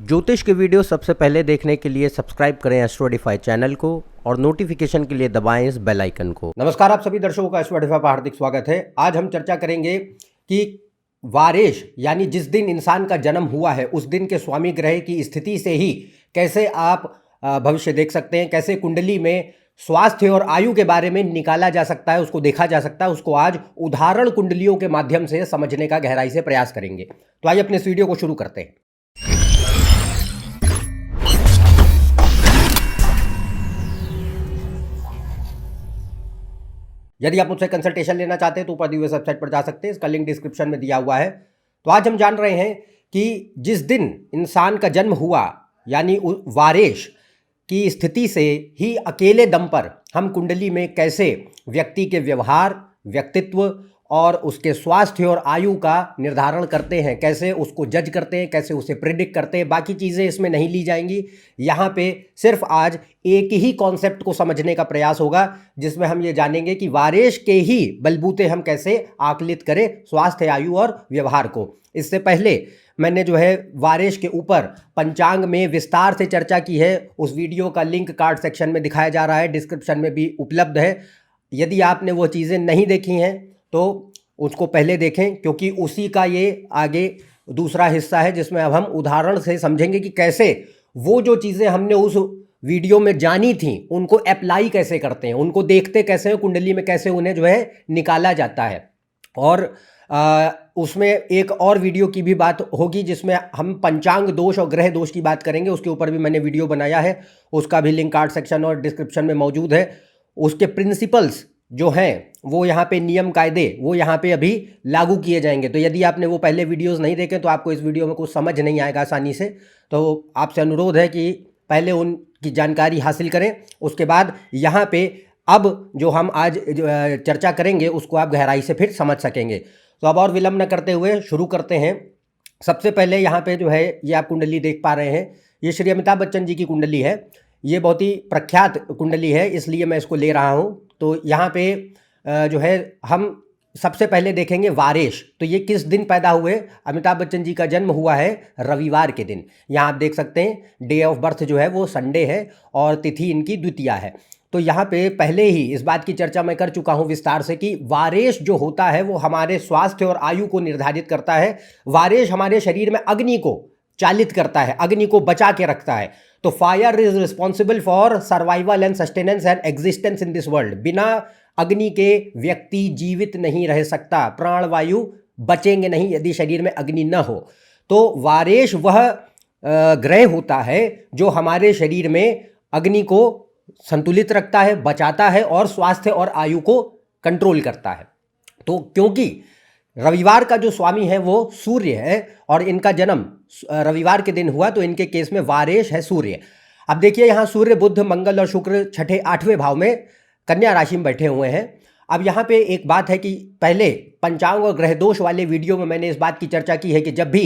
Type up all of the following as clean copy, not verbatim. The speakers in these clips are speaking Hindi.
ज्योतिष के वीडियो सबसे पहले देखने के लिए सब्सक्राइब करें एस्ट्रोडिफाई चैनल को और नोटिफिकेशन के लिए दबाएं इस बेल आइकन को। नमस्कार, आप सभी दर्शकों का एस्ट्रोडिफाई पर हार्दिक स्वागत है। आज हम चर्चा करेंगे कि वारेश यानी जिस दिन इंसान का जन्म हुआ है उस दिन के स्वामी ग्रह की स्थिति से ही कैसे आप भविष्य देख सकते हैं, कैसे कुंडली में स्वास्थ्य और आयु के बारे में निकाला जा सकता है, उसको देखा जा सकता है। उसको आज उदाहरण कुंडलियों के माध्यम से समझने का गहराई से प्रयास करेंगे। तो आइए अपने इस वीडियो को शुरू करते हैं। यदि आप मुझसे कंसल्टेशन लेना चाहते हैं तो ऊपर दी हुई वेबसाइट पर जा सकते हैं, इसका लिंक डिस्क्रिप्शन में दिया हुआ है। तो आज हम जान रहे हैं कि जिस दिन इंसान का जन्म हुआ यानी वारेश की स्थिति से ही अकेले दम पर हम कुंडली में कैसे व्यक्ति के व्यवहार, व्यक्तित्व और उसके स्वास्थ्य और आयु का निर्धारण करते हैं, कैसे उसको जज करते हैं, कैसे उसे प्रिडिक्ट करते हैं। बाकी चीज़ें इसमें नहीं ली जाएंगी। यहाँ पे सिर्फ आज एक ही कॉन्सेप्ट को समझने का प्रयास होगा, जिसमें हम ये जानेंगे कि वारेश के ही बलबूते हम कैसे आकलित करें स्वास्थ्य, आयु और व्यवहार को। इससे पहले मैंने वारेश के ऊपर पंचांग में विस्तार से चर्चा की है। उस वीडियो का लिंक कार्ड सेक्शन में दिखाया जा रहा है, डिस्क्रिप्शन में भी उपलब्ध है। यदि आपने वो चीज़ें नहीं देखी हैं तो उसको पहले देखें, क्योंकि उसी का ये आगे दूसरा हिस्सा है जिसमें अब हम उदाहरण से समझेंगे कि कैसे वो जो चीज़ें हमने उस वीडियो में जानी थी उनको अप्लाई कैसे करते हैं, उनको देखते कैसे हैं, कुंडली में कैसे उन्हें निकाला जाता है। और उसमें एक और वीडियो की भी बात होगी जिसमें हम पंचांग दोष और ग्रह दोष की बात करेंगे। उसके ऊपर भी मैंने वीडियो बनाया है, उसका भी लिंक कार्ड सेक्शन और डिस्क्रिप्शन में मौजूद है। उसके प्रिंसिपल्स जो हैं वो यहाँ पे, नियम कायदे वो यहाँ पे अभी लागू किए जाएंगे। तो यदि आपने वो पहले वीडियोस नहीं देखे तो आपको इस वीडियो में कुछ समझ नहीं आएगा आसानी से। तो आपसे अनुरोध है कि पहले उनकी जानकारी हासिल करें, उसके बाद यहाँ पे अब जो हम आज चर्चा करेंगे उसको आप गहराई से फिर समझ सकेंगे। तो अब और विलंब न करते हुए शुरू करते हैं। सबसे पहले यहाँ पे ये आप कुंडली देख पा रहे हैं, ये श्री अमिताभ बच्चन जी की कुंडली है। ये बहुत ही प्रख्यात कुंडली है, इसलिए मैं इसको ले रहा हूँ। तो यहाँ पे हम सबसे पहले देखेंगे वारेश। तो ये किस दिन पैदा हुए? अमिताभ बच्चन जी का जन्म हुआ है रविवार के दिन। यहाँ आप देख सकते हैं डे ऑफ बर्थ वो संडे है और तिथि इनकी द्वितीया है। तो यहाँ पे पहले ही इस बात की चर्चा मैं कर चुका हूँ विस्तार से कि वारेश जो होता है वो हमारे स्वास्थ्य और आयु को निर्धारित करता है। वारेश हमारे शरीर में अग्नि को चालित करता है, अग्नि को बचा के रखता है। तो fire is responsible for survival and sustenance and existence in this world. बिना अग्नि के व्यक्ति जीवित नहीं रह सकता, प्राणवायु बचेंगे नहीं यदि शरीर में अग्नि न हो। तो वारेश वह ग्रह होता है जो हमारे शरीर में अग्नि को संतुलित रखता है, बचाता है और स्वास्थ्य और आयु को कंट्रोल करता है। तो क्योंकि रविवार का जो स्वामी है वो सूर्य है और इनका जन्म रविवार के दिन हुआ, तो इनके केस में वारेश है सूर्य। अब देखिए यहाँ सूर्य, बुध, मंगल और शुक्र छठे 8वें भाव में कन्या राशि में बैठे हुए हैं। अब यहाँ पे एक बात है कि पहले पंचांग और ग्रह दोष वाले वीडियो में मैंने इस बात की चर्चा की है कि जब भी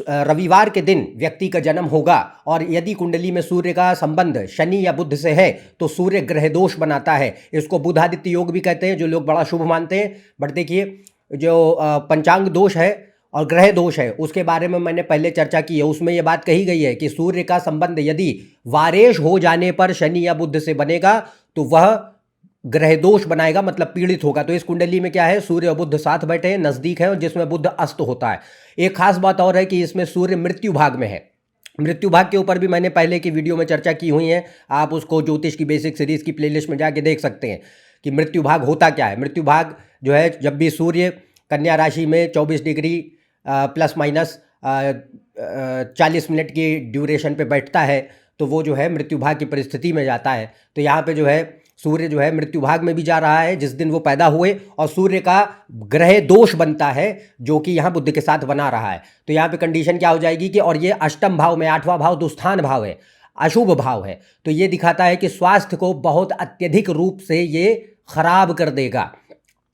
रविवार के दिन व्यक्ति का जन्म होगा और यदि कुंडली में सूर्य का संबंध शनि या बुध से है तो सूर्य ग्रह दोष बनाता है। इसको बुधादित्य योग भी कहते हैं, जो लोग बड़ा शुभ मानते हैं। बट देखिए जो पंचांग दोष है और ग्रह दोष है उसके बारे में मैंने पहले चर्चा की है। उसमें यह बात कही गई है कि सूर्य का संबंध यदि वारेश हो जाने पर शनि या बुध से बनेगा तो वह ग्रह दोष बनाएगा, मतलब पीड़ित होगा। तो इस कुंडली में क्या है, सूर्य और बुध साथ बैठे हैं, नजदीक है, और जिसमें बुध अस्त होता है। एक खास बात और है कि इसमें सूर्य मृत्यु भाग में है। मृत्यु भाग के ऊपर भी मैंने पहले की वीडियो में चर्चा की हुई है, आप उसको ज्योतिष की बेसिक सीरीज की प्लेलिस्ट में जाके देख सकते हैं कि मृत्यु भाग होता क्या है। मृत्यु भाग जब भी सूर्य कन्या राशि में 24 डिग्री प्लस माइनस 40 मिनट की ड्यूरेशन पे बैठता है तो वो मृत्यु भाग की परिस्थिति में जाता है। तो यहाँ पे सूर्य मृत्यु भाग में भी जा रहा है जिस दिन वो पैदा हुए, और सूर्य का ग्रह दोष बनता है जो कि यहाँ बुध के साथ बना रहा है। तो यहाँ पे कंडीशन क्या हो जाएगी कि, और ये अष्टम भाव में, 8वां भाव दुस्थान भाव है, अशुभ भाव है। तो ये दिखाता है कि स्वास्थ्य को बहुत अत्यधिक रूप से ये खराब कर देगा।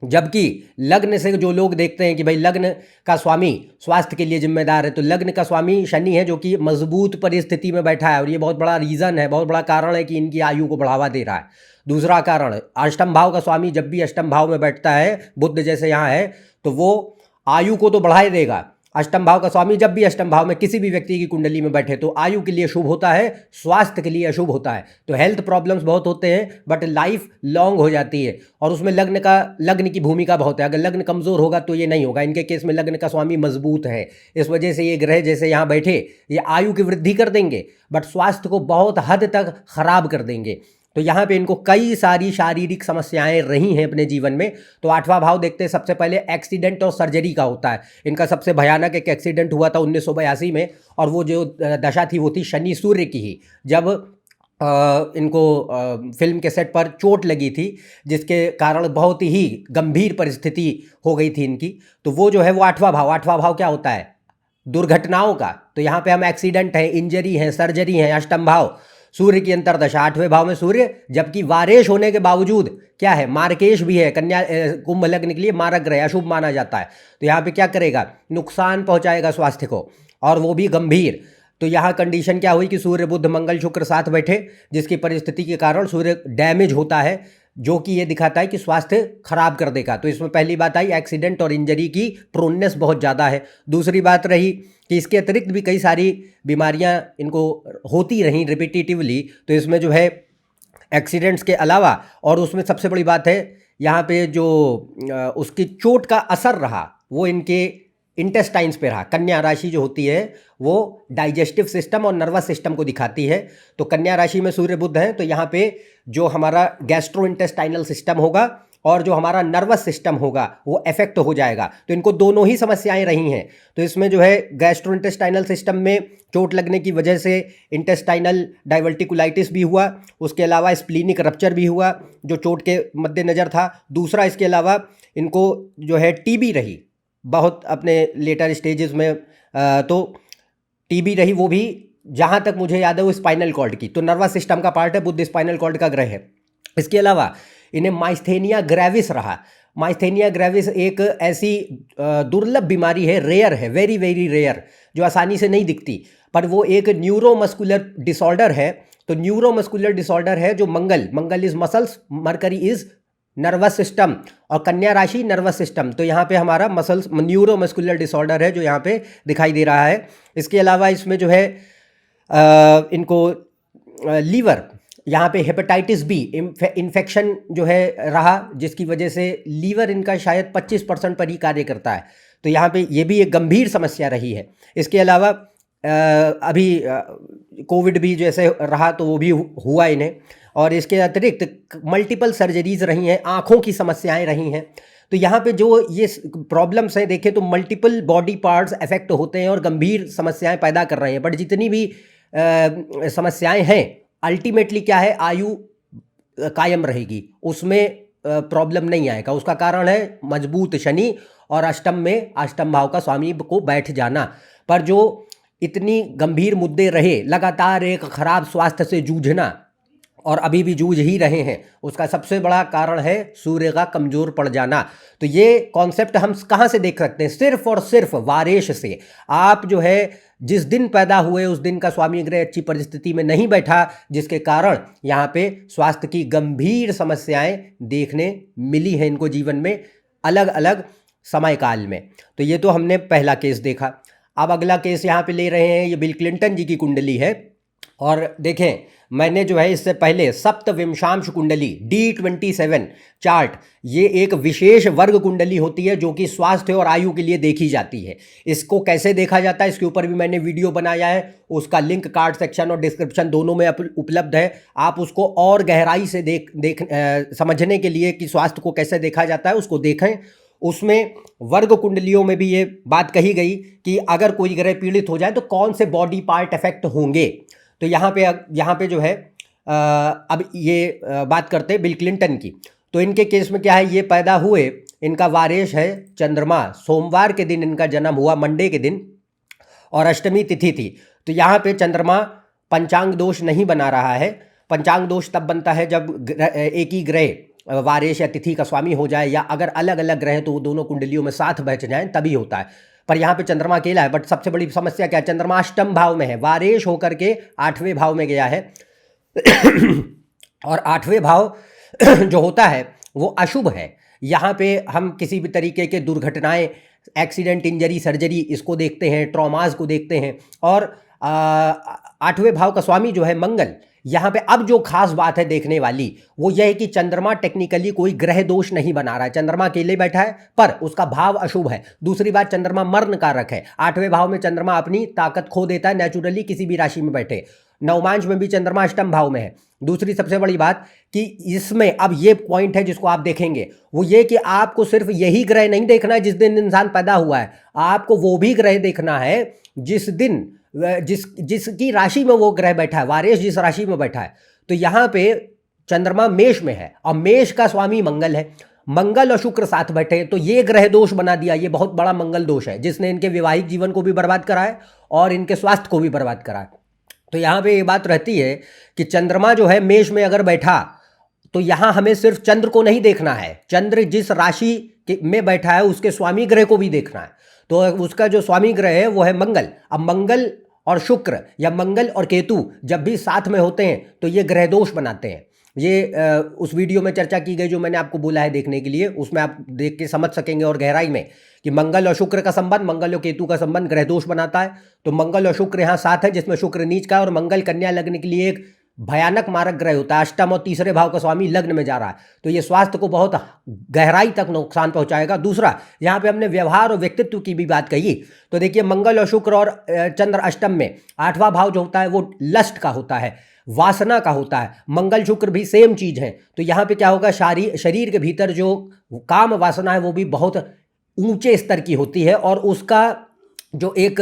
जबकि लग्न से जो लोग देखते हैं कि भाई लग्न का स्वामी स्वास्थ्य के लिए जिम्मेदार है, तो लग्न का स्वामी शनि है जो कि मजबूत परिस्थिति में बैठा है, और ये बहुत बड़ा रीज़न है, बहुत बड़ा कारण है कि इनकी आयु को बढ़ावा दे रहा है। दूसरा कारण, अष्टम भाव का स्वामी जब भी अष्टम भाव में बैठता है, बुध जैसे यहाँ है, तो वो आयु को तो बढ़ा ही देगा, अष्टम भाव का स्वामी जब भी अष्टम भाव में किसी भी व्यक्ति की कुंडली में बैठे तो आयु के लिए शुभ होता है, स्वास्थ्य के लिए अशुभ होता है। तो हेल्थ प्रॉब्लम्स बहुत होते हैं बट लाइफ लॉन्ग हो जाती है। और उसमें लग्न की भूमिका बहुत है। अगर लग्न कमज़ोर होगा तो ये नहीं होगा। इनके केस में लग्न का स्वामी मजबूत है, इस वजह से ये ग्रह जैसे यहाँ बैठे ये आयु की वृद्धि कर देंगे बट स्वास्थ्य को बहुत हद तक खराब कर देंगे। तो यहाँ पे इनको कई सारी शारीरिक समस्याएं रही हैं अपने जीवन में। तो 8वां भाव देखते हैं, सबसे पहले एक्सीडेंट और सर्जरी का होता है। इनका सबसे भयानक एक एक्सीडेंट हुआ था 1982 में, और वो जो दशा थी वो थी शनि सूर्य की ही, जब इनको फिल्म के सेट पर चोट लगी थी जिसके कारण बहुत ही गंभीर परिस्थिति हो गई थी इनकी। तो वो जो है वो 8वां भाव क्या होता है? दुर्घटनाओं का। तो यहाँ पे हम एक्सीडेंट है, इंजरी है, सर्जरी है। अष्टम भाव सूर्य की अंतर्दशा, 8वें भाव में सूर्य, जबकि वारेश होने के बावजूद क्या है, मार्केश भी है, कन्या कुंभ लग्न के लिए मारक ग्रह, अशुभ माना जाता है। तो यहाँ पे क्या करेगा? नुकसान पहुँचाएगा स्वास्थ्य को, और वो भी गंभीर। तो यहाँ कंडीशन क्या हुई कि सूर्य बुध मंगल शुक्र साथ बैठे, जिसकी परिस्थिति के कारण सूर्य डैमेज होता है, जो कि ये दिखाता है कि स्वास्थ्य खराब कर देगा। तो इसमें पहली बात आई एक्सीडेंट और इंजरी की प्रोननेस बहुत ज़्यादा है। दूसरी बात रही कि इसके अतिरिक्त भी कई सारी बीमारियां इनको होती रहीं रिपीटेटिवली। तो इसमें जो है एक्सीडेंट्स के अलावा, और उसमें सबसे बड़ी बात है यहाँ पे जो उसकी चोट का असर रहा वो इनके इंटेस्टाइन्स पे रहा। कन्या राशि जो होती है वो डाइजेस्टिव सिस्टम और नर्वस सिस्टम को दिखाती है। तो कन्या राशि में सूर्य बुध है, तो यहाँ पे जो हमारा गैस्ट्रो इंटेस्टाइनल सिस्टम होगा और जो हमारा नर्वस सिस्टम होगा वो अफेक्ट हो जाएगा। तो इनको दोनों ही समस्याएं रही हैं। तो इसमें जो है गैस्ट्रो इंटेस्टाइनल सिस्टम में चोट लगने की वजह से इंटेस्टाइनल डाइवर्टिकुलाइटिस भी हुआ, उसके अलावा स्प्लीनिक रप्चर भी हुआ जो चोट के मद्देनज़र था। दूसरा, इसके अलावा इनको जो है टीबी रही बहुत अपने लेटर स्टेजेस में। तो टीबी रही, वो भी जहाँ तक मुझे याद है वो स्पाइनल कॉर्ड की। तो नर्वस सिस्टम का पार्ट है, बुध स्पाइनल कॉर्ड का ग्रह है। इसके अलावा इन्हें माइस्थेनिया ग्रेविस रहा। माइस्थेनिया ग्रेविस एक ऐसी दुर्लभ बीमारी है, रेयर है, वेरी वेरी रेयर, जो आसानी से नहीं दिखती, पर वो एक न्यूरोमस्कुलर डिसऑर्डर है। तो न्यूरोमस्कुलर डिसऑर्डर है जो Mangal is muscles, Mercury is nervous system, और कन्या राशि नर्वस सिस्टम। तो यहाँ पे हमारा मसल्स न्यूरोमस्कुलर डिसऑर्डर है जो यहाँ पे दिखाई दे रहा है। इसके अलावा इसमें जो है इनको लीवर, यहाँ पे हेपेटाइटिस बी इन्फेक्शन जो है रहा, जिसकी वजह से लीवर इनका शायद 25% पर ही कार्य करता है। तो यहाँ पे ये भी एक गंभीर समस्या रही है। इसके अलावा अभी कोविड भी जैसे रहा तो वो भी हुआ इन्हें, और इसके अतिरिक्त मल्टीपल सर्जरीज रही हैं, आँखों की समस्याएं रही हैं। तो यहाँ पे जो ये प्रॉब्लम्स हैं देखें तो मल्टीपल बॉडी पार्ट्स अफेक्ट होते हैं और गंभीर समस्याएं पैदा कर रहे हैं। बट जितनी भी समस्याएं हैं अल्टीमेटली क्या है, आयु कायम रहेगी, उसमें प्रॉब्लम नहीं आएगा। उसका कारण है मजबूत शनि और अष्टम में अष्टम भाव का स्वामी को बैठ जाना। पर जो इतनी गंभीर मुद्दे रहे, लगातार एक खराब स्वास्थ्य से जूझना, और अभी भी जूझ ही रहे हैं, उसका सबसे बड़ा कारण है सूर्य का कमज़ोर पड़ जाना। तो ये कॉन्सेप्ट हम कहाँ से देख सकते हैं? सिर्फ और सिर्फ वारेश से। आप जो है जिस दिन पैदा हुए उस दिन का स्वामी ग्रह अच्छी परिस्थिति में नहीं बैठा, जिसके कारण यहाँ पे स्वास्थ्य की गंभीर समस्याएं देखने मिली हैं इनको जीवन में अलग अलग समय काल में। तो ये तो हमने पहला केस देखा। अब अगला केस यहाँ पे ले रहे हैं, ये बिल क्लिंटन जी की कुंडली है। और देखें, मैंने जो है इससे पहले सप्तविंशांश कुंडली D27 चार्ट, ये एक विशेष वर्ग कुंडली होती है जो कि स्वास्थ्य और आयु के लिए देखी जाती है। इसको कैसे देखा जाता है इसके ऊपर भी मैंने वीडियो बनाया है, उसका लिंक कार्ड सेक्शन और डिस्क्रिप्शन दोनों में उपलब्ध है। आप उसको और गहराई से समझने के लिए कि स्वास्थ्य को कैसे देखा जाता है उसको देखें। उसमें वर्ग कुंडलियों में भी ये बात कही गई कि अगर कोई ग्रह पीड़ित हो जाए तो कौन से बॉडी पार्ट अफेक्ट होंगे। तो यहाँ पे जो है अब ये बात करते हैं बिल क्लिंटन की। तो इनके केस में क्या है, ये पैदा हुए, इनका वारेश है चंद्रमा, सोमवार के दिन इनका जन्म हुआ, मंडे के दिन, और अष्टमी तिथि थी। तो यहाँ पे चंद्रमा पंचांग दोष नहीं बना रहा है। पंचांग दोष तब बनता है जब एक ही ग्रह वारेश या तिथि का स्वामी हो जाए, या अगर अलग अलग ग्रह तो वो दोनों कुंडलियों में साथ बैठ जाएं तभी होता है। पर यहाँ पे चंद्रमा अकेला है। बट सबसे बड़ी समस्या क्या है, चंद्रमा अष्टम भाव में है, वारेश होकर के 8वें भाव में गया है। और 8वें भाव जो होता है वो अशुभ है। यहाँ पे हम किसी भी तरीके के दुर्घटनाएं एक्सीडेंट, इंजरी, सर्जरी, इसको देखते हैं, ट्रॉमास को देखते हैं। और 8वें भाव का स्वामी जो है मंगल, यहाँ पे अब जो खास बात है देखने वाली वो यह है कि चंद्रमा टेक्निकली कोई ग्रह दोष नहीं बना रहा है। चंद्रमा अकेले बैठा है पर उसका भाव अशुभ है। दूसरी बात, चंद्रमा मर्ण कारक है। 8वें भाव में चंद्रमा अपनी ताकत खो देता है नेचुरली, किसी भी राशि में बैठे। नवमांश में भी चंद्रमा अष्टम भाव में है। दूसरी सबसे बड़ी बात कि इसमें अब ये पॉइंट है जिसको आप देखेंगे, वो ये कि आपको सिर्फ यही ग्रह नहीं देखना है जिस दिन इंसान पैदा हुआ है, आपको वो भी ग्रह देखना है जिस दिन जिसकी राशि में वो ग्रह बैठा है, वारेश जिस राशि में बैठा है। तो यहाँ पे चंद्रमा मेष में है और मेष का स्वामी मंगल है। मंगल और शुक्र साथ बैठे तो ये ग्रह दोष बना दिया। ये बहुत बड़ा मंगल दोष है जिसने इनके वैवाहिक जीवन को भी बर्बाद करा है और इनके स्वास्थ्य को भी बर्बाद करा है। तो यहाँ पे ये बात रहती है कि चंद्रमा जो है मेष में अगर बैठा तो यहाँ हमें सिर्फ चंद्र को नहीं देखना है, चंद्र जिस राशि में बैठा है उसके स्वामी ग्रह को भी देखना है। तो उसका जो स्वामी ग्रह है वो है मंगल। अब मंगल और शुक्र या मंगल और केतु जब भी साथ में होते हैं तो ये ग्रह दोष बनाते हैं। ये उस वीडियो में चर्चा की गई जो मैंने आपको बोला है देखने के लिए, उसमें आप देख के समझ सकेंगे और गहराई में कि मंगल और शुक्र का संबंध, मंगल और केतु का संबंध ग्रह दोष बनाता है। तो मंगल और शुक्र यहाँ साथ है जिसमें शुक्र नीच का है और मंगल कन्या लग्न के लिए एक भयानक मारक ग्रह होता है। अष्टम और तीसरे भाव का स्वामी लग्न में जा रहा है तो ये स्वास्थ्य को बहुत गहराई तक नुकसान पहुंचाएगा। दूसरा, यहाँ पे हमने व्यवहार और व्यक्तित्व की भी बात कही। तो देखिए मंगल और शुक्र और चंद्र अष्टम में 8वां भाव जो होता है वो लस्ट का होता है, वासना का होता है। मंगल शुक्र भी सेम चीज है। तो यहाँ पे क्या होगा, शरीर के भीतर जो काम वासना है वो भी बहुत ऊंचे स्तर की होती है और उसका जो एक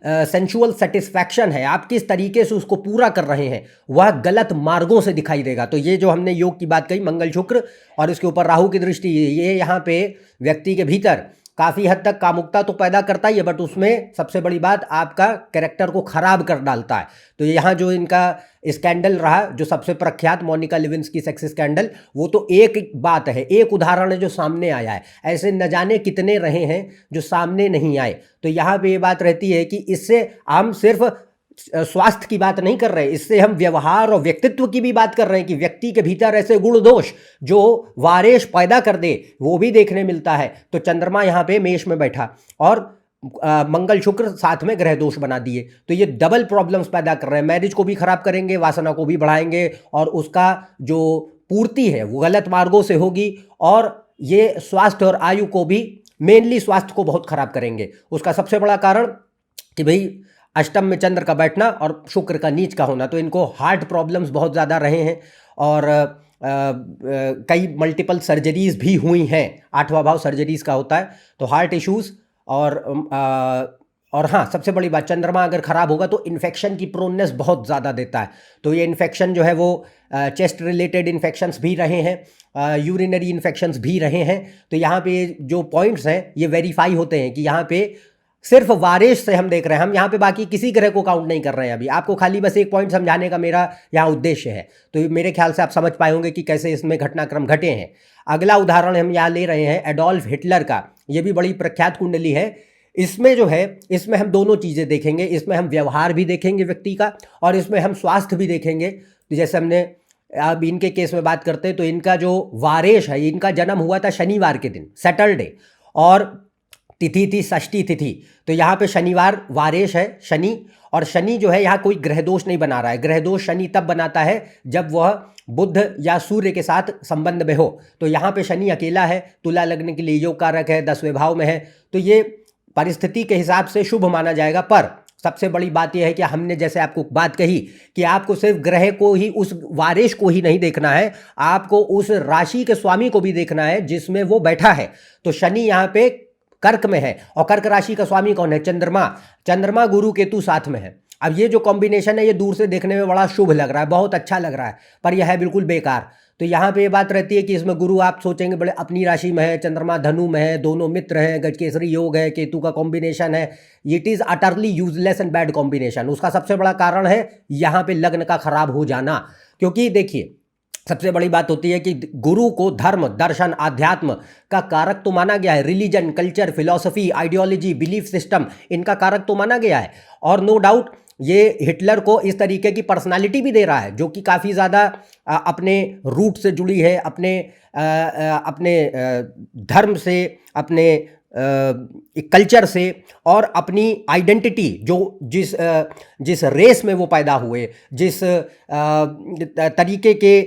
सेंसुअल सेटिस्फैक्शन है, आप किस तरीके से उसको पूरा कर रहे हैं, वह गलत मार्गों से दिखाई देगा। तो ये जो हमने योग की बात कही, मंगल शुक्र और इसके ऊपर राहु की दृष्टि, ये यहाँ पे व्यक्ति के भीतर काफ़ी हद तक कामुकता तो पैदा करता ही है बट उसमें सबसे बड़ी बात आपका कैरेक्टर को खराब कर डालता है। तो यहाँ जो इनका स्कैंडल रहा जो सबसे प्रख्यात मोनिका लेविन्स्की सेक्स स्कैंडल, वो तो एक बात है, एक उदाहरण है जो सामने आया है। ऐसे न जाने कितने रहे हैं जो सामने नहीं आए। तो यहाँ पे ये बात रहती है कि इससे हम सिर्फ स्वास्थ्य की बात नहीं कर रहे, इससे हम व्यवहार और व्यक्तित्व की भी बात कर रहे हैं कि व्यक्ति के भीतर ऐसे गुण दोष जो वारेश पैदा कर दे वो भी देखने मिलता है। तो चंद्रमा यहाँ पे मेष में बैठा और मंगल शुक्र साथ में ग्रह दोष बना दिए तो ये डबल प्रॉब्लम्स पैदा कर रहे हैं। मैरिज को भी खराब करेंगे, वासना को भी बढ़ाएंगे और उसका जो पूर्ति है वो गलत मार्गों से होगी और ये स्वास्थ्य और आयु को भी, मेनली स्वास्थ्य को बहुत खराब करेंगे। उसका सबसे बड़ा कारण कि भाई अष्टम में चंद्र का बैठना और शुक्र का नीच का होना, तो इनको हार्ट प्रॉब्लम्स बहुत ज़्यादा रहे हैं और कई मल्टीपल सर्जरीज भी हुई हैं। 8वां भाव सर्जरीज का होता है तो हार्ट इश्यूज़ और हाँ, सबसे बड़ी बात, चंद्रमा अगर ख़राब होगा तो इन्फेक्शन की प्रोननेस बहुत ज़्यादा देता है। तो ये इन्फेक्शन जो है वो चेस्ट रिलेटेड इन्फेक्शंस भी रहे हैं, यूरिनरी इन्फेक्शंस भी रहे हैं। तो यहाँ पे जो पॉइंट्स हैं ये वेरीफाई होते हैं कि यहाँ पे सिर्फ वारेश से हम देख रहे हैं, हम यहाँ पे बाकी किसी ग्रह को काउंट नहीं कर रहे हैं। अभी आपको खाली बस एक पॉइंट समझाने का मेरा यहाँ उद्देश्य है। तो मेरे ख्याल से आप समझ पाए होंगे कि कैसे इसमें घटनाक्रम घटे हैं। अगला उदाहरण हम यहाँ ले रहे हैं एडोल्फ हिटलर का। ये भी बड़ी प्रख्यात कुंडली है। इसमें जो है, इसमें हम दोनों चीज़ें देखेंगे, इसमें हम व्यवहार भी देखेंगे व्यक्ति का और इसमें हम स्वास्थ्य भी देखेंगे। तो जैसे हमने अब इनके केस में बात करते हैं तो इनका जो वारेश है, इनका जन्म हुआ था शनिवार के दिन, सैटरडे, और तिथि थी षष्ठी तिथि। तो यहाँ पे शनिवार वारेश है, शनि, और शनि जो है यहाँ कोई ग्रह दोष नहीं बना रहा है। ग्रह दोष शनि तब बनाता है जब वह बुध या सूर्य के साथ संबंध में हो। तो यहाँ पे शनि अकेला है, तुला लग्न के लिए योग कारक है, 10वें भाव में है, तो ये परिस्थिति के हिसाब से शुभ माना जाएगा। पर सबसे बड़ी बात यह है कि हमने जैसे आपको बात कही कि आपको सिर्फ ग्रह को ही, उस वारेश को ही नहीं देखना है, आपको उस राशि के स्वामी को भी देखना है जिसमें वो बैठा है। तो शनि यहाँ पे कर्क में है और कर्क राशि का स्वामी कौन है? चंद्रमा। चंद्रमा गुरु केतु साथ में है। अब ये जो कॉम्बिनेशन है ये दूर से देखने में बड़ा शुभ लग रहा है, बहुत अच्छा लग रहा है, पर यह है बिल्कुल बेकार। तो यहाँ पे ये बात रहती है कि इसमें गुरु आप सोचेंगे बड़े अपनी राशि में है, चंद्रमा धनु में है, दोनों मित्र हैं, गजकेसरी योग है, केतु का कॉम्बिनेशन है। It is utterly useless and bad combination. उसका सबसे बड़ा कारण है यहाँ पे लग्न का खराब हो जाना। क्योंकि देखिए सबसे बड़ी बात होती है कि गुरु को धर्म, दर्शन, आध्यात्म का कारक तो माना गया है। Religion, culture, philosophy, ideology, belief system, इनका कारक तो माना गया है। और नो डाउट ये हिटलर को इस तरीके की पर्सनालिटी भी दे रहा है जो कि काफ़ी ज़्यादा अपने रूट से जुड़ी है, अपने धर्म से, अपने एक कल्चर से और अपनी आइडेंटिटी जो जिस रेस में वो पैदा हुए, जिस तरीके के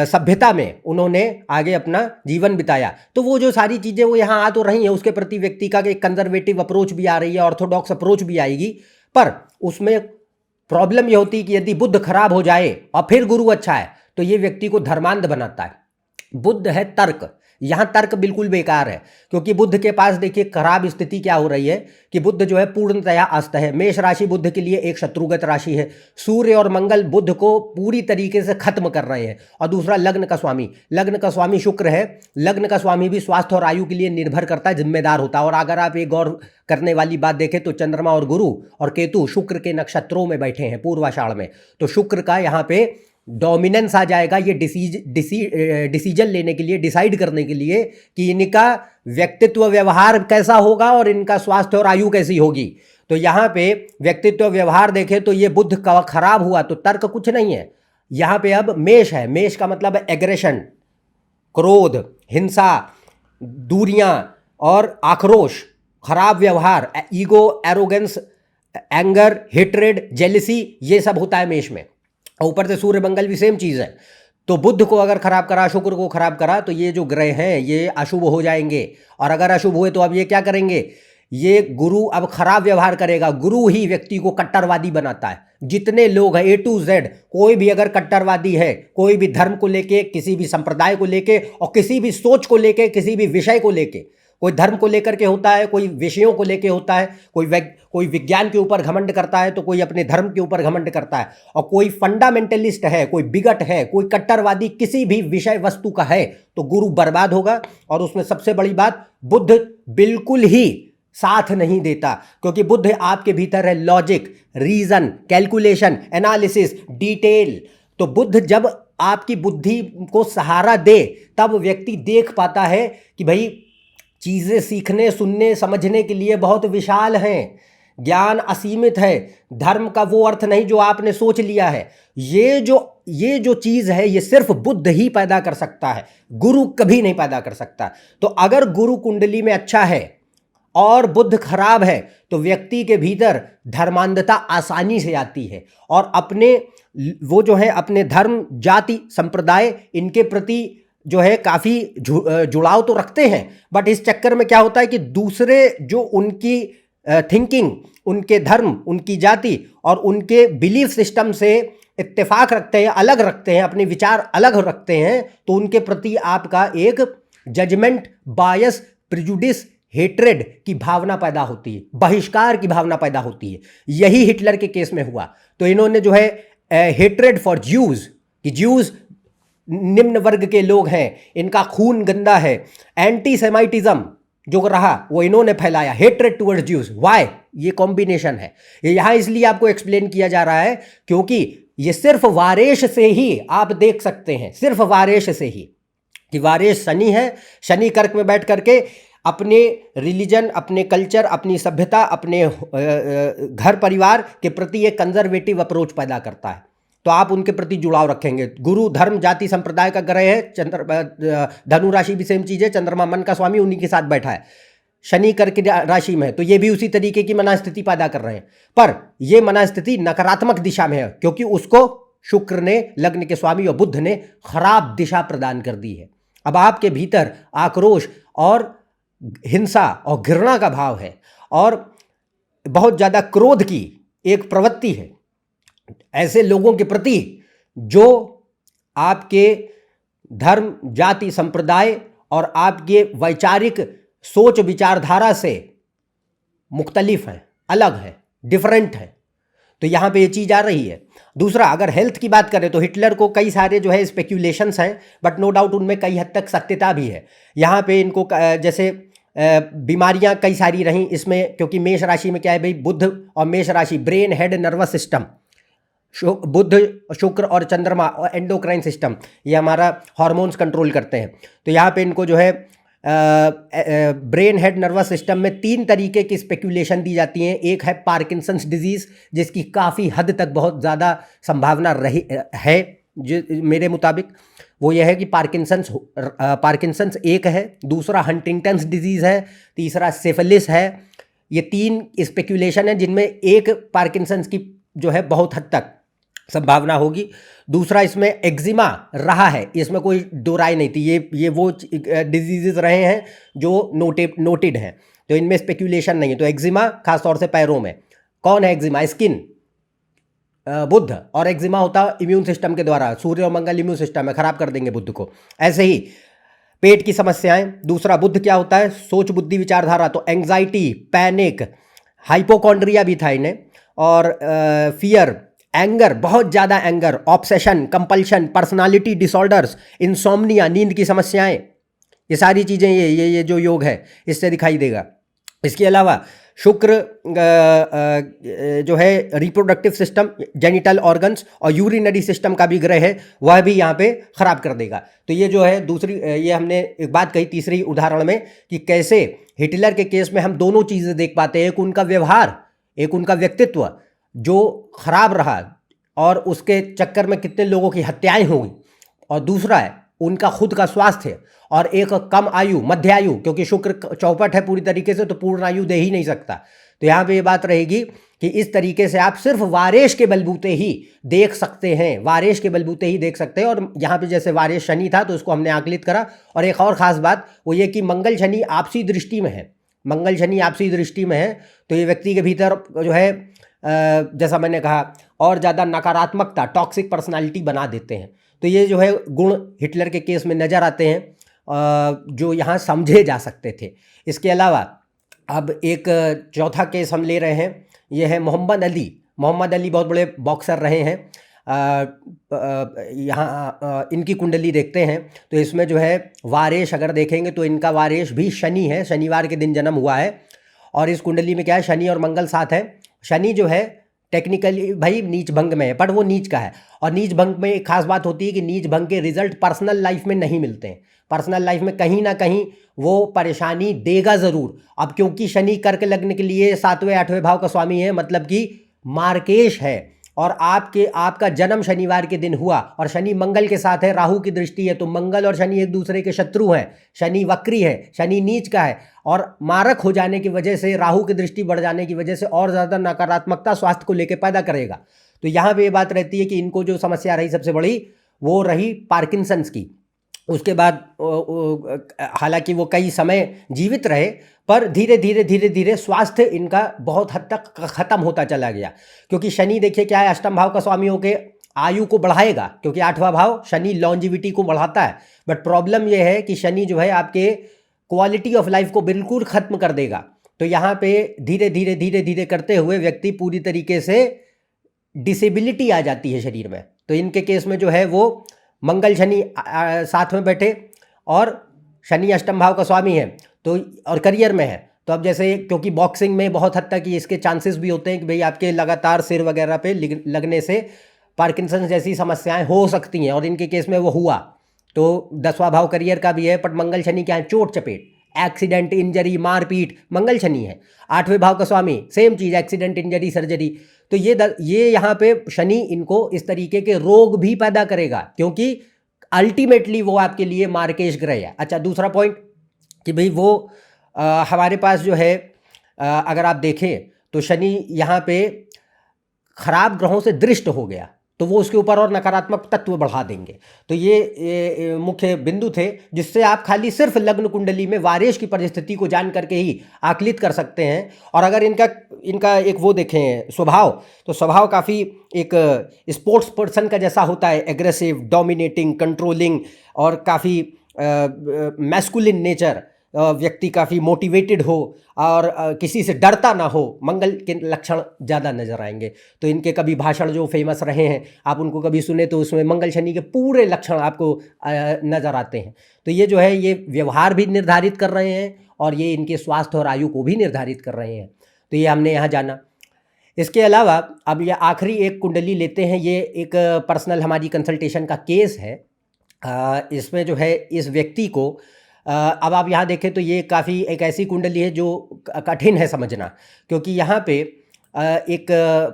सभ्यता में उन्होंने आगे अपना जीवन बिताया, तो वो जो सारी चीज़ें वो यहाँ आ तो रही हैं, उसके प्रति व्यक्ति का एक कंजर्वेटिव अप्रोच भी आ रही है, ऑर्थोडॉक्स अप्रोच भी आएगी। पर उसमें प्रॉब्लम ये होती है कि यदि बुद्ध खराब हो जाए और फिर गुरु अच्छा है तो ये व्यक्ति को धर्मांध बनाता है। बुद्ध है तर्क, यहाँ तर्क बिल्कुल बेकार है, क्योंकि बुद्ध के पास देखिए खराब स्थिति क्या हो रही है कि बुद्ध जो है पूर्णतया अस्त है। मेष राशि बुद्ध के लिए एक शत्रुगत राशि है। सूर्य और मंगल बुद्ध को पूरी तरीके से खत्म कर रहे हैं। और दूसरा लग्न का स्वामी शुक्र है। लग्न का स्वामी भी स्वास्थ्य और आयु के लिए निर्भर करता है, जिम्मेदार होता है। और अगर आप एक गौर करने वाली बात देखें तो चंद्रमा और गुरु और केतु शुक्र के नक्षत्रों में बैठे हैं पूर्वाषाढ़ में, तो शुक्र का यहाँ पे डोमिनेंस आ जाएगा ये डिसीजन लेने के लिए, डिसाइड करने के लिए कि इनका व्यक्तित्व व्यवहार कैसा होगा और इनका स्वास्थ्य और आयु कैसी होगी। तो यहाँ पे व्यक्तित्व व्यवहार देखें तो ये बुध का खराब हुआ तो तर्क कुछ नहीं है। यहाँ पे अब मेष है। मेष का मतलब है एग्रेशन, क्रोध, हिंसा, दूरियां और आक्रोश, खराब व्यवहार, ego, arrogance, anger, hatred, jealousy, ये सब होता है मेष में। ऊपर से सूर्य मंगल भी सेम चीज़ है। तो बुध को अगर खराब करा, शुक्र को खराब करा, तो ये जो ग्रह हैं ये अशुभ हो जाएंगे। और अगर अशुभ हुए तो अब ये क्या करेंगे, ये गुरु अब खराब व्यवहार करेगा। गुरु ही व्यक्ति को कट्टरवादी बनाता है। जितने लोग हैं A to Z, कोई भी अगर कट्टरवादी है, कोई भी धर्म को लेके, किसी भी संप्रदाय को लेके और किसी भी सोच को लेके, किसी भी विषय को लेके, कोई धर्म को लेकर के होता है, कोई विषयों को लेके होता है, कोई विज्ञान के ऊपर घमंड करता है तो कोई अपने धर्म के ऊपर घमंड करता है, और कोई फंडामेंटलिस्ट है, कोई बिगट है, कोई कट्टरवादी किसी भी विषय वस्तु का है, तो गुरु बर्बाद होगा। और उसमें सबसे बड़ी बात, बुद्ध बिल्कुल ही साथ नहीं देता, क्योंकि बुद्ध आपके भीतर है logic, reason, calculation, analysis, detail. तो बुद्ध जब आपकी बुद्धि को सहारा दे तब व्यक्ति देख पाता है कि भाई चीज़ें सीखने, सुनने, समझने के लिए बहुत विशाल हैं, ज्ञान असीमित है। धर्म का वो अर्थ नहीं जो आपने सोच लिया है। ये जो चीज़ है ये सिर्फ बुद्ध ही पैदा कर सकता है, गुरु कभी नहीं पैदा कर सकता। तो अगर गुरु कुंडली में अच्छा है और बुद्ध खराब है तो व्यक्ति के भीतर धर्मांधता आसानी से आती है, और अपने धर्म, जाति, संप्रदाय, इनके प्रति जो है काफ़ी जुड़ाव तो रखते हैं। बट इस चक्कर में क्या होता है कि दूसरे जो उनकी थिंकिंग, उनके धर्म, उनकी जाति और उनके बिलीफ सिस्टम से इत्तेफाक रखते हैं, अलग रखते हैं, अपने विचार अलग रखते हैं, तो उनके प्रति आपका एक जजमेंट, बायस, प्रिजुडिस, हेट्रेड की भावना पैदा होती है, बहिष्कार की भावना पैदा होती है। यही हिटलर के केस में हुआ। तो इन्होंने जो है हेट्रेड फॉर ज्यूज, कि ज्यूज निम्न वर्ग के लोग हैं, इनका खून गंदा है, एंटी सेमाइटिज्म जो रहा वो इन्होंने फैलाया, हेट्रेड टुवर्ड्स ज्यूज। वाई? ये कॉम्बिनेशन है। ये यहाँ इसलिए आपको एक्सप्लेन किया जा रहा है क्योंकि ये सिर्फ वारेश से ही आप देख सकते हैं, सिर्फ वारेश से ही, कि वारेश शनि है। शनि कर्क में बैठ करके अपने रिलीजन, अपने कल्चर, अपनी सभ्यता, अपने घर परिवार के प्रति एक कंजर्वेटिव अप्रोच पैदा करता है, तो आप उनके प्रति जुड़ाव रखेंगे। गुरु धर्म, जाति, संप्रदाय का ग्रह है। धनु राशि भी सेम चीज़ है, चंद्रमा मन का स्वामी उन्हीं के साथ बैठा है, शनि कर्क की राशि में है, तो ये भी उसी तरीके की मनस्थिति पैदा कर रहे हैं। पर ये मनस्थिति नकारात्मक दिशा में है, क्योंकि उसको शुक्र ने, लग्न के स्वामी और बुद्ध ने खराब दिशा प्रदान कर दी है। अब आपके भीतर आक्रोश और हिंसा और घृणा का भाव है, और बहुत ज़्यादा क्रोध की एक प्रवृत्ति है ऐसे लोगों के प्रति जो आपके धर्म, जाति, संप्रदाय और आपके वैचारिक सोच विचारधारा से मुख्तलिफ हैं, अलग है, डिफरेंट है। तो यहाँ पे ये चीज़ आ रही है। दूसरा, अगर हेल्थ की बात करें तो हिटलर को कई सारे जो है स्पेक्यूलेशंस हैं, बट नो डाउट उनमें कई हद तक सत्यता भी है। यहाँ पे इनको जैसे बीमारियां कई सारी रहीं इसमें, क्योंकि मेष राशि में क्या है भाई, बुध और मेष राशि, ब्रेन, हेड, नर्वस सिस्टम, बुध, शुक्र और चंद्रमा और एंडोक्राइन सिस्टम, ये हमारा हार्मोन्स कंट्रोल करते हैं। तो यहाँ पे इनको जो है ब्रेन, हेड, नर्वस सिस्टम में 3 तरीके की स्पेक्यूलेशन दी जाती हैं। एक है पार्किंसंस डिजीज़, जिसकी काफ़ी हद तक बहुत ज़्यादा संभावना रही है मेरे मुताबिक, वो यह है कि पार्किंसंस एक है, दूसरा हंटिंगटन्स डिजीज़ है, तीसरा सिफिलिस है। ये 3 स्पेक्यूलेशन है जिनमें एक पार्किंसंस की जो है बहुत हद तक संभावना होगी। दूसरा इसमें एक्जिमा रहा है, इसमें कोई दो राय नहीं थी। ये वो डिजीज़ रहे हैं जो नोटेड हैं, तो इनमें स्पेक्यूलेशन नहीं है। तो एक्जिमा खासतौर से पैरों में। कौन है एक्जिमा? स्किन, बुध। और एक्जिमा होता है इम्यून सिस्टम के द्वारा, सूर्य और मंगल इम्यून सिस्टम है, खराब कर देंगे बुध को। ऐसे ही पेट की समस्याएं। दूसरा बुध क्या होता है? सोच, बुद्धि, विचारधारा। तो एंग्जाइटी, पैनिक, हाइपोकॉन्ड्रिया भी था इन्हें, और फियर, एंगर, बहुत ज़्यादा anger, obsession, compulsion, personality disorders, insomnia, नींद की समस्याएं। ये सारी चीज़ें ये जो योग है इससे दिखाई देगा। इसके अलावा शुक्र जो है रिप्रोडक्टिव सिस्टम, जेनिटल ऑर्गन्स और यूरिनरी सिस्टम का भी ग्रह है, वह भी यहाँ पे खराब कर देगा। तो ये जो है दूसरी, ये हमने एक बात कही तीसरी उदाहरण में कि कैसे हिटलर के केस में हम दोनों चीज़ें देख पाते हैं। एक उनका व्यवहार, एक उनका व्यक्तित्व जो खराब रहा और उसके चक्कर में कितने लोगों की हत्याएं हुई, और दूसरा है उनका खुद का स्वास्थ्य और एक कम आयु, मध्य आयु, क्योंकि शुक्र चौपट है पूरी तरीके से, तो पूर्ण आयु दे ही नहीं सकता। तो यहाँ पे ये बात रहेगी कि इस तरीके से आप सिर्फ वारेश के बलबूते ही देख सकते हैं, वारेश के बलबूते ही देख सकते हैं। और यहाँ पे जैसे वारेश शनि था तो उसको हमने आकलित करा। और एक और ख़ास बात वो ये कि मंगल शनि आपसी दृष्टि में है, मंगल शनि आपसी दृष्टि में है, तो ये व्यक्ति के भीतर जो है जैसा मैंने कहा और ज़्यादा नकारात्मकता, टॉक्सिक पर्सनालिटी बना देते हैं। तो ये जो है गुण हिटलर के केस में नज़र आते हैं जो यहाँ समझे जा सकते थे। इसके अलावा अब एक चौथा केस हम ले रहे हैं, ये है मोहम्मद अली। मोहम्मद अली बहुत बड़े बॉक्सर रहे हैं। यहाँ इनकी कुंडली देखते हैं तो इसमें जो है वारेश अगर देखेंगे तो इनका वारेश भी शनि है, शनिवार के दिन जन्म हुआ है। और इस कुंडली में क्या है, शनि और मंगल साथ है। शनि जो है टेक्निकली भाई नीच भंग में है, पर वो नीच का है। और नीच भंग में एक खास बात होती है कि नीच भंग के रिजल्ट पर्सनल लाइफ में नहीं मिलते हैं। पर्सनल लाइफ में कहीं ना कहीं वो परेशानी देगा ज़रूर। अब क्योंकि शनि कर्क लग्न के लिए 7वें 8वें भाव का स्वामी है, मतलब कि मार्केश है, और आपका जन्म शनिवार के दिन हुआ और शनि मंगल के साथ है, राहु की दृष्टि है, तो मंगल और शनि एक दूसरे के शत्रु हैं। शनि वक्री है, शनि नीच का है, और मारक हो जाने की वजह से, राहु की दृष्टि बढ़ जाने की वजह से और ज़्यादा नकारात्मकता स्वास्थ्य को लेकर पैदा करेगा। तो यहाँ पे ये बात रहती है कि इनको जो समस्या रही सबसे बड़ी वो रही पार्किंसंस की। उसके बाद हालांकि वो कई समय जीवित रहे, पर धीरे धीरे स्वास्थ्य इनका बहुत हद तक ख़त्म होता चला गया। क्योंकि शनि देखिए क्या है, अष्टम भाव का स्वामी होकर आयु को बढ़ाएगा, क्योंकि 8वां भाव शनि लॉन्जिविटी को बढ़ाता है। बट प्रॉब्लम यह है कि शनि जो है आपके क्वालिटी ऑफ लाइफ को बिल्कुल ख़त्म कर देगा। तो यहाँ पे धीरे धीरे करते हुए व्यक्ति पूरी तरीके से डिसेबिलिटी आ जाती है शरीर में। तो इनके केस में जो है वो मंगल शनि साथ में बैठे और शनि अष्टम भाव का स्वामी है, तो और करियर में है। तो अब जैसे क्योंकि बॉक्सिंग में बहुत हद तक इसके चांसेस भी होते हैं कि भाई आपके लगातार सिर वगैरह पे लगने से पार्किंसन जैसी समस्याएं हो सकती हैं, और इनके केस में वो हुआ। तो 10वां भाव करियर का भी है, पर मंगल शनि क्या है, चोट चपेट, एक्सीडेंट, इंजरी, मारपीट, मंगल शनि है। 8वें भाव का स्वामी सेम चीज़, एक्सीडेंट, इंजरी, सर्जरी। तो ये यहाँ पे शनि इनको इस तरीके के रोग भी पैदा करेगा, क्योंकि अल्टीमेटली वो आपके लिए मार्केश ग्रह है। अच्छा, दूसरा पॉइंट कि भाई वो हमारे पास जो है अगर आप देखें तो शनि यहाँ पे खराब ग्रहों से दृष्ट हो गया, तो वो उसके ऊपर और नकारात्मक तत्व बढ़ा देंगे। तो ये मुख्य बिंदु थे जिससे आप खाली सिर्फ लग्न कुंडली में वारेश की परिस्थिति को जान करके ही आकलित कर सकते हैं। और अगर इनका एक वो देखें स्वभाव, तो स्वभाव काफ़ी एक स्पोर्ट्स पर्सन का जैसा होता है, एग्रेसिव, डोमिनेटिंग, कंट्रोलिंग, और काफ़ी मैस्कुलिन नेचर, व्यक्ति काफ़ी मोटिवेटेड हो और किसी से डरता ना हो, मंगल के लक्षण ज़्यादा नज़र आएंगे। तो इनके कभी भाषण जो फेमस रहे हैं आप उनको कभी सुने तो उसमें मंगल शनि के पूरे लक्षण आपको नज़र आते हैं। तो ये जो है ये व्यवहार भी निर्धारित कर रहे हैं और ये इनके स्वास्थ्य और आयु को भी निर्धारित कर रहे हैं। तो ये हमने यहाँ जाना। इसके अलावा अब ये आखिरी एक कुंडली लेते हैं, ये एक पर्सनल हमारी कंसल्टेशन का केस है। इसमें जो है इस व्यक्ति को अब आप यहाँ देखें तो ये काफ़ी एक ऐसी कुंडली है जो कठिन है समझना, क्योंकि यहाँ पे एक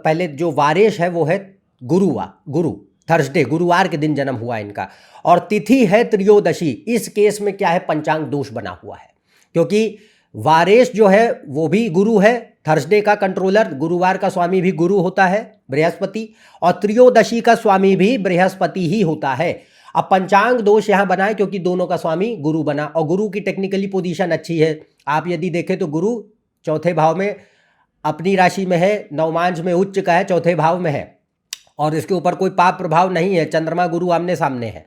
पहले जो वारेश है वो है गुरु। थर्सडे गुरुवार के दिन जन्म हुआ इनका, और तिथि है त्रयोदशी। इस केस में क्या है, पंचांग दोष बना हुआ है, क्योंकि वारेश जो है वो भी गुरु है, थर्सडे का कंट्रोलर, गुरुवार का स्वामी भी गुरु होता है बृहस्पति, और त्रयोदशी का स्वामी भी बृहस्पति ही होता है। अब पंचांग दोष यहाँ बना है क्योंकि दोनों का स्वामी गुरु बना, और गुरु की टेक्निकली पोजीशन अच्छी है। आप यदि देखें तो गुरु चौथे भाव में अपनी राशि में है, नवमांश में उच्च का है, चौथे भाव में है, और इसके ऊपर कोई पाप प्रभाव नहीं है, चंद्रमा गुरु आमने सामने है।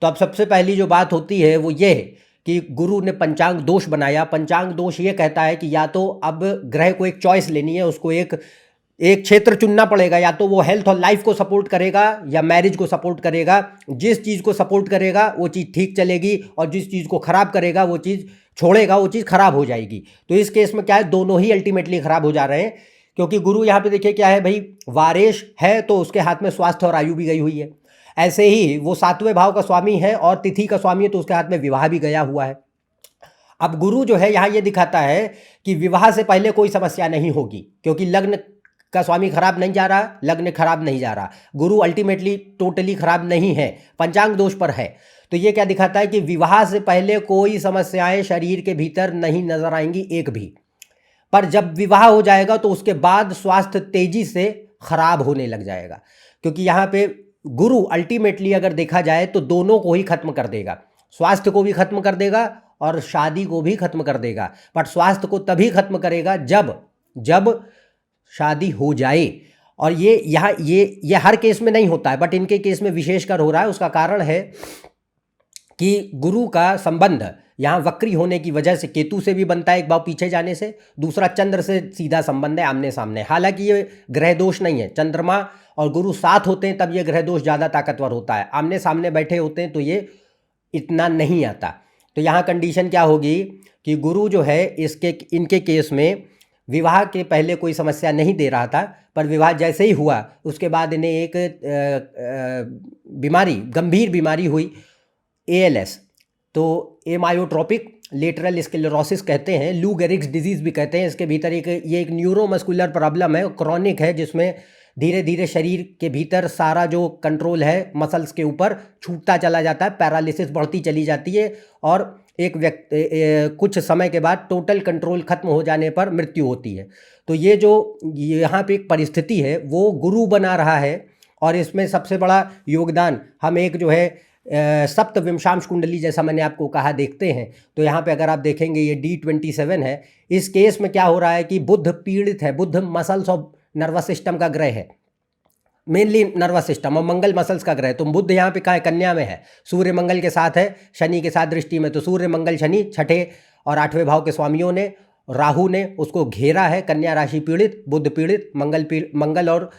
तो अब सबसे पहली जो बात होती है वो ये है कि गुरु ने पंचांग दोष बनाया। पंचांग दोष ये कहता है कि या तो अब ग्रह को एक चॉइस लेनी है, उसको एक क्षेत्र चुनना पड़ेगा, या तो वो हेल्थ और लाइफ को सपोर्ट करेगा या मैरिज को सपोर्ट करेगा। जिस चीज़ को सपोर्ट करेगा वो चीज़ ठीक चलेगी, और जिस चीज़ को खराब करेगा वो चीज़ छोड़ेगा, वो चीज़ खराब हो जाएगी। तो इस केस में क्या है, दोनों ही अल्टीमेटली खराब हो जा रहे हैं, क्योंकि गुरु यहाँ पे देखिए क्या है भाई, वारेश है तो उसके हाथ में स्वास्थ्य और आयु भी गई हुई है। ऐसे ही वो 7वें भाव का स्वामी है और तिथि का स्वामी है, तो उसके हाथ में विवाह भी गया हुआ है। अब गुरु जो है यहाँ ये दिखाता है कि विवाह से पहले कोई समस्या नहीं होगी, क्योंकि लग्न का स्वामी खराब नहीं जा रहा, लग्न खराब नहीं जा रहा, गुरु अल्टीमेटली टोटली खराब नहीं है, पंचांग दोष पर है। तो ये क्या दिखाता है कि विवाह से पहले कोई समस्याएं शरीर के भीतर नहीं नजर आएंगी एक भी, पर जब विवाह हो जाएगा तो उसके बाद स्वास्थ्य तेजी से खराब होने लग जाएगा, क्योंकि यहाँ पे गुरु अल्टीमेटली अगर देखा जाए तो दोनों को ही खत्म कर देगा, स्वास्थ्य को भी खत्म कर देगा और शादी को भी खत्म कर देगा। बट स्वास्थ्य को तभी खत्म करेगा जब शादी हो जाए, और ये यहाँ ये हर केस में नहीं होता है, बट इनके केस में विशेषकर हो रहा है। उसका कारण है कि गुरु का संबंध यहाँ वक्री होने की वजह से केतु से भी बनता है, एक भाव पीछे जाने से, दूसरा चंद्र से सीधा संबंध है, आमने सामने। हालांकि ये ग्रह दोष नहीं है, चंद्रमा और गुरु साथ होते हैं तब ये ग्रह दोष ज़्यादा ताकतवर होता है, आमने सामने बैठे होते हैं तो ये इतना नहीं आता। तो यहाँ कंडीशन क्या होगी कि गुरु जो है इनके केस में विवाह के पहले कोई समस्या नहीं दे रहा था, पर विवाह जैसे ही हुआ उसके बाद इन्हें एक बीमारी, गंभीर बीमारी हुई, ALS, तो एमायोट्रोपिक लेटरल स्क्लेरोसिस कहते हैं, लू गेरिग्स डिजीज़ भी कहते हैं। इसके भीतर ये एक न्यूरोमस्कुलर प्रॉब्लम है, क्रॉनिक है, जिसमें धीरे धीरे शरीर के भीतर सारा जो कंट्रोल है मसल्स के ऊपर छूटता चला जाता है, पैरालिसिस बढ़ती चली जाती है, और एक व्यक्ति कुछ समय के बाद टोटल कंट्रोल खत्म हो जाने पर मृत्यु होती है। तो ये जो यहाँ पे एक परिस्थिति है वो गुरु बना रहा है, और इसमें सबसे बड़ा योगदान हम एक जो है सप्तविंशांश कुंडली, जैसा मैंने आपको कहा, देखते हैं। तो यहाँ पे अगर आप देखेंगे ये D27 है। इस केस में क्या हो रहा है कि बुध पीड़ित है, बुध मसल्स और नर्वस सिस्टम का ग्रह है, मेनली नर्वस सिस्टम, और मंगल मसल्स का ग्रह। तो बुध यहाँ पे कहाँ है, कन्या में है, सूर्य मंगल के साथ है, शनि के साथ दृष्टि में। तो सूर्य मंगल शनि छठे और 8वें भाव के स्वामियों ने, राहु ने उसको घेरा है, कन्या राशि पीड़ित, बुध पीड़ित, मंगल और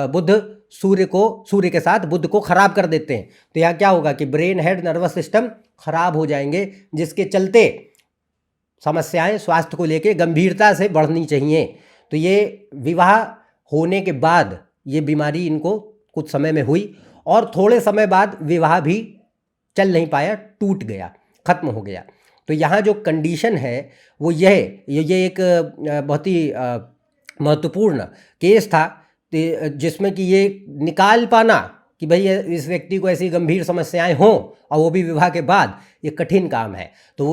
बुध सूर्य के साथ बुध को खराब कर देते हैं। तो यहाँ क्या होगा कि ब्रेन, हेड, नर्वस सिस्टम खराब हो जाएंगे, जिसके चलते समस्याएं स्वास्थ्य को लेके गंभीरता से बढ़नी चाहिए। तो ये विवाह होने के बाद ये बीमारी इनको कुछ समय में हुई, और थोड़े समय बाद विवाह भी चल नहीं पाया, टूट गया, खत्म हो गया। तो यहाँ जो कंडीशन है वो ये एक बहुत ही महत्वपूर्ण केस था, जिसमें कि ये निकाल पाना कि भाई इस व्यक्ति को ऐसी गंभीर समस्याएं हों, और वो भी विवाह के बाद, ये कठिन काम है। तो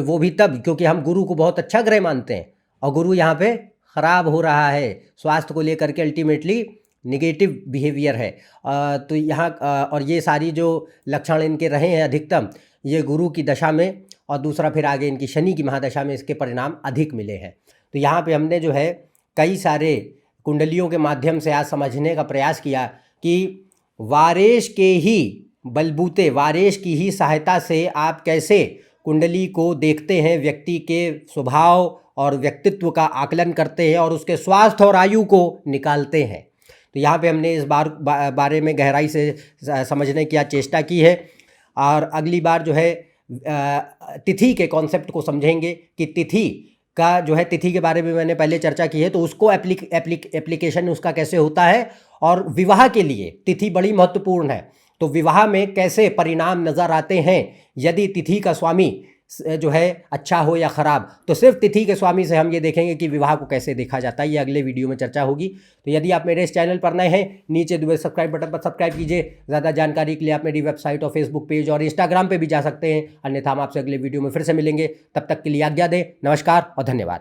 वो भी तब, क्योंकि हम गुरु को बहुत अच्छा ग्रह मानते हैं, और गुरु यहाँ पे खराब हो रहा है, स्वास्थ्य को लेकर के अल्टीमेटली निगेटिव बिहेवियर है। तो यहाँ और ये सारी जो लक्षण इनके रहे हैं अधिकतम, ये गुरु की दशा में, और दूसरा फिर आगे इनकी शनि की महादशा में इसके परिणाम अधिक मिले हैं। तो यहाँ पे हमने जो है कई सारे कुंडलियों के माध्यम से आज समझने का प्रयास किया कि वारेश के ही बलबूते, वारेश की ही सहायता से आप कैसे कुंडली को देखते हैं, व्यक्ति के स्वभाव और व्यक्तित्व का आकलन करते हैं, और उसके स्वास्थ्य और आयु को निकालते हैं। तो यहाँ पे हमने इस बारे में गहराई से समझने की चेष्टा की है, और अगली बार जो है तिथि के कॉन्सेप्ट को समझेंगे कि तिथि का जो है, तिथि के बारे में मैंने पहले चर्चा की है, तो उसको एप्लीकेशन उसका कैसे होता है, और विवाह के लिए तिथि बड़ी महत्वपूर्ण है। तो विवाह में कैसे परिणाम नज़र आते हैं यदि तिथि का स्वामी जो है अच्छा हो या ख़राब, तो सिर्फ तिथि के स्वामी से हम ये देखेंगे कि विवाह को कैसे देखा जाता है। ये अगले वीडियो में चर्चा होगी। तो यदि आप मेरे इस चैनल पर नए हैं, नीचे दिए सब्सक्राइब बटन पर सब्सक्राइब कीजिए। ज़्यादा जानकारी के लिए आप मेरी वेबसाइट और फेसबुक पेज और इंस्टाग्राम पर भी जा सकते हैं। अन्यथा हम आपसे अगले वीडियो में फिर से मिलेंगे। तब तक के लिए आज्ञा दें। नमस्कार और धन्यवाद।